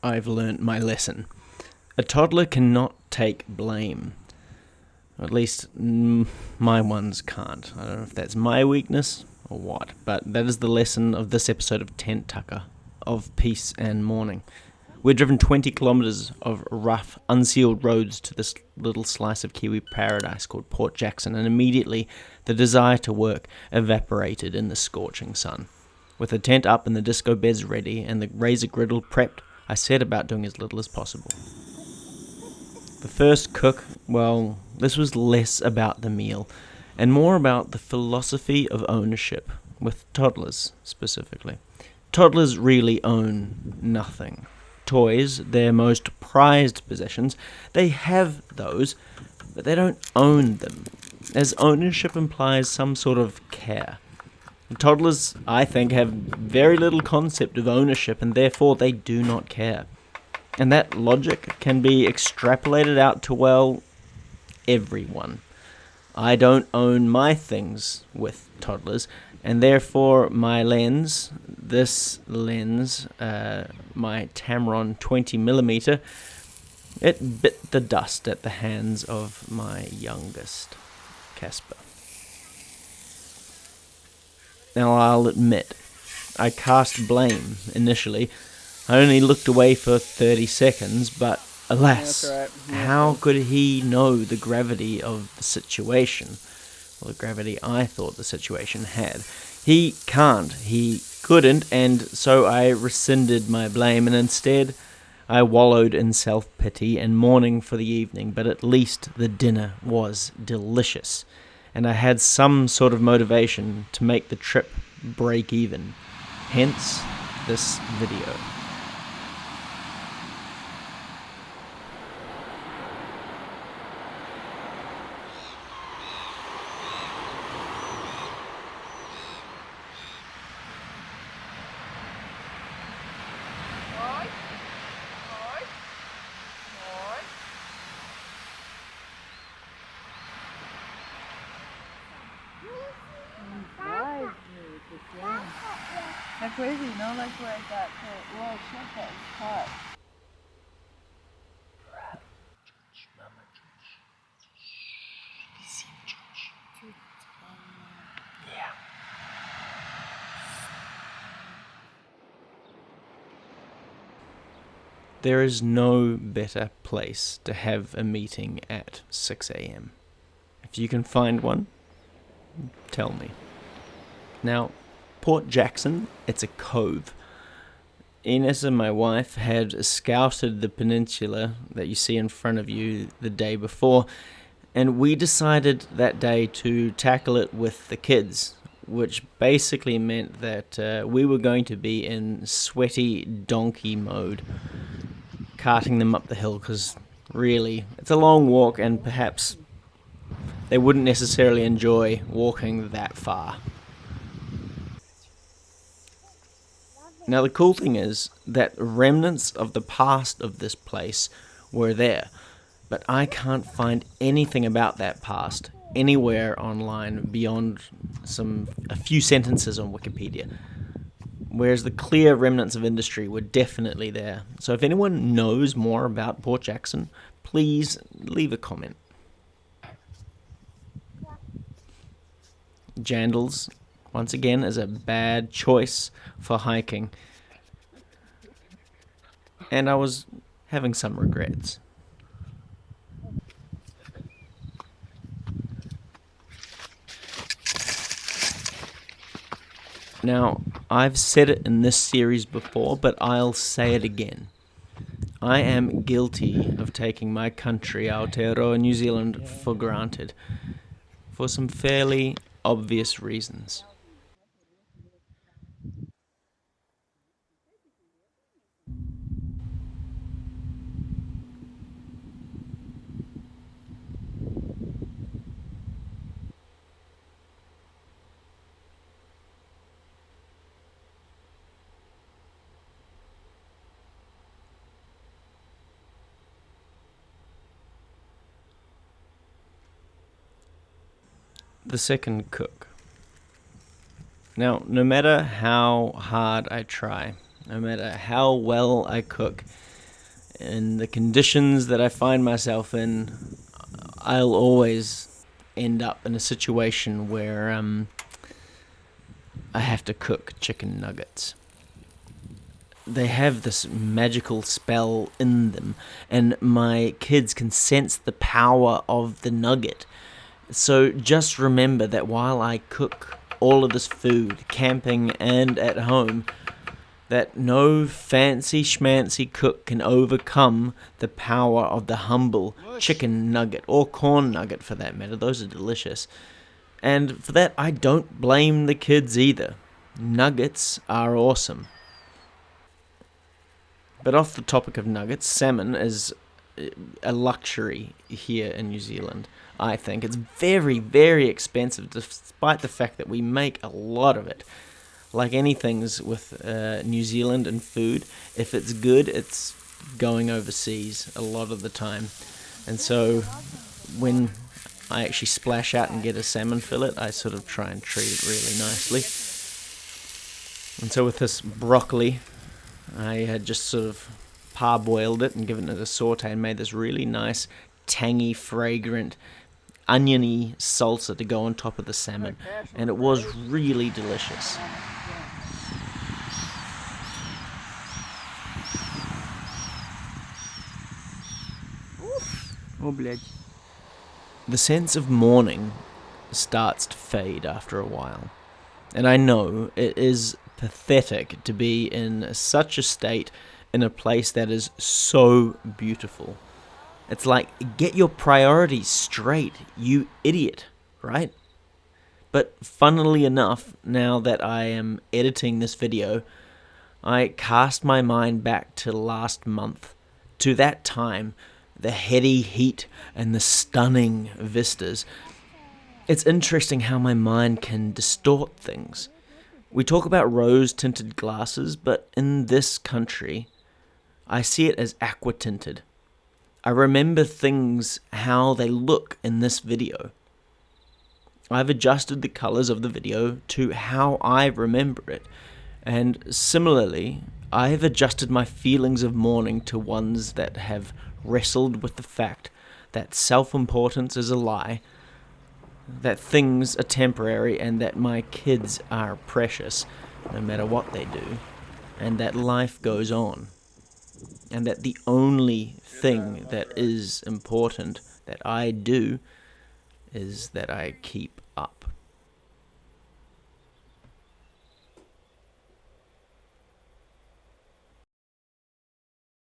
I've learnt my lesson. A toddler cannot take blame. At least my ones can't. I don't know if that's my weakness or what, but that is the lesson of this episode of Tent Tucker, of peace and mourning. We're driven 20 kilometres of rough, unsealed roads to this little slice of Kiwi paradise called Port Jackson, and immediately the desire to work evaporated in the scorching sun. With the tent up and the disco beds ready and the razor griddle prepped, I set about doing as little as possible. The first cook, well, this was less about the meal and more about the philosophy of ownership, with toddlers specifically. Toddlers really own nothing. Toys, their most prized possessions, they have those, but they don't own them, as ownership implies some sort of care. Toddlers, I think, have very little concept of ownership, and therefore they do not care. And that logic can be extrapolated out to, well, everyone. I don't own my things with toddlers, and therefore my lens, my Tamron 20mm, it bit the dust at the hands of my youngest, Casper. Now I'll admit, I cast blame initially. I only looked away for 30 seconds, but alas, how could he know the gravity of the situation? Well, the gravity I thought the situation had. He can't, he couldn't, and so I rescinded my blame, and instead I wallowed in self-pity and mourning for the evening, but at least the dinner was delicious, and I had some sort of motivation to make the trip break even. Hence, this video. They're crazy, you know, like where that little ship that was caught. Yeah. There is no better place to have a meeting at 6 a.m. If you can find one, tell me. Now, Port Jackson, it's a cove. Ines and my wife had scouted the peninsula that you see in front of you the day before, and we decided that day to tackle it with the kids, which basically meant that we were going to be in sweaty donkey mode, carting them up the hill, because really, it's a long walk, and perhaps they wouldn't necessarily enjoy walking that far. Now the cool thing is that remnants of the past of this place were there, but I can't find anything about that past anywhere online beyond a few sentences on Wikipedia, whereas the clear remnants of industry were definitely there. So if anyone knows more about Port Jackson, please leave a comment. Jandals, once again, is a bad choice for hiking, and I was having some regrets. Now, I've said it in this series before, but I'll say it again. I am guilty of taking my country, Aotearoa, New Zealand, for granted, for some fairly obvious reasons. The second cook. Now, no matter how hard I try, no matter how well I cook, in the conditions that I find myself in, I'll always end up in a situation where I have to cook chicken nuggets. They have this magical spell in them, and my kids can sense the power of the nugget. So just remember that while I cook all of this food, camping and at home, that no fancy schmancy cook can overcome the power of the humble chicken nugget, or corn nugget for that matter. Those are delicious. And for that, I don't blame the kids either. Nuggets are awesome. But off the topic of nuggets, salmon is a luxury here in New Zealand, I think. It's very, very expensive, despite the fact that we make a lot of it. Like anything with New Zealand and food, if it's good, it's going overseas a lot of the time. And so when I actually splash out and get a salmon fillet, I sort of try and treat it really nicely. And so with this broccoli, I had just sort of parboiled it and given it a saute and made this really nice, tangy, fragrant, oniony salsa to go on top of the salmon. And it was really delicious. Oh, блядь. The sense of mourning starts to fade after a while. And I know it is pathetic to be in such a state in a place that is so beautiful. It's like, get your priorities straight, you idiot, right? But funnily enough, now that I am editing this video, I cast my mind back to last month, to that time, the heady heat and the stunning vistas. It's interesting how my mind can distort things. We talk about rose-tinted glasses, but in this country, I see it as aqua-tinted. I remember things how they look in this video. I've adjusted the colors of the video to how I remember it, and similarly, I have adjusted my feelings of mourning to ones that have wrestled with the fact that self-importance is a lie, that things are temporary, and that my kids are precious, no matter what they do, and that life goes on, and that the only thing that is important that I do is that I keep